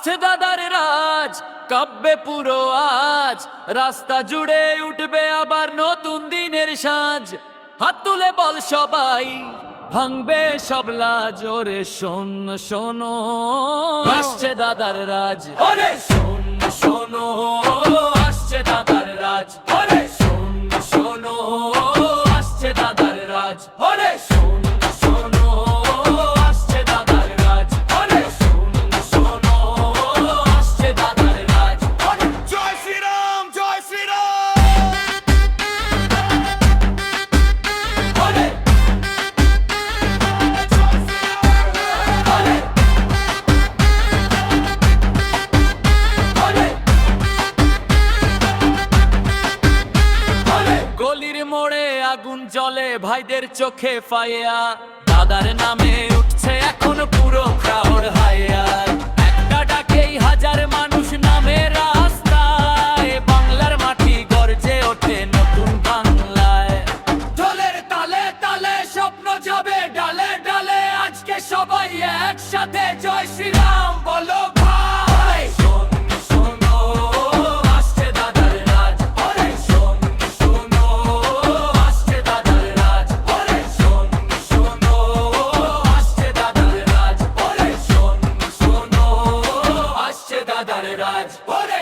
আসছে দাদার রাজ, কাব্যে পুরো আজ, রাস্তা জুড়ে উঠবে আবার নতুন দিনের সাজ। হাত তুলে বল সবাই, ভাঙবে সব লাজ। ওরে শোন শোনো, আসছে দাদার রাজ। ওরে শোন শোনো, আসছে দাদার রাজ। ওরে শোন শোনো, আসছে দাদার রাজ। ওরে শোন শোনো, আসছে দাদার রাজ। ওরে শোন শোনো, আসছে দাদার রাজ। ওরে জয় শ্রীরাম, জয় শ্রীরাম। ওরে ওরে ওরে গলির মোড়ে আগুন জ্বলে, ভাইদের চোখে ফাইয়া। দাদার নামে উঠছে এখন পুরো ক্রাউড হাইয়া। একটা ডাকেই হাজার মানুষ নামে রাস্তায়, বাংলার মাটি গর্জে ওঠে নতুন বাংলায়। ঢোলের তালে তালে স্বপ্ন যাবে ডালে ডালে, আজকে সবাই একসাথে জয় শ্রীরাম বলো ভাই। শোন শোনো, আসছে দাদার রাজ। ওরে শোন শোনো, আসছে দাদার রাজ। ওরে শোন শোনো, আসছে দাদার রাজ। ওরে শোন শোনো, আসছে দাদার রাজ। ওরে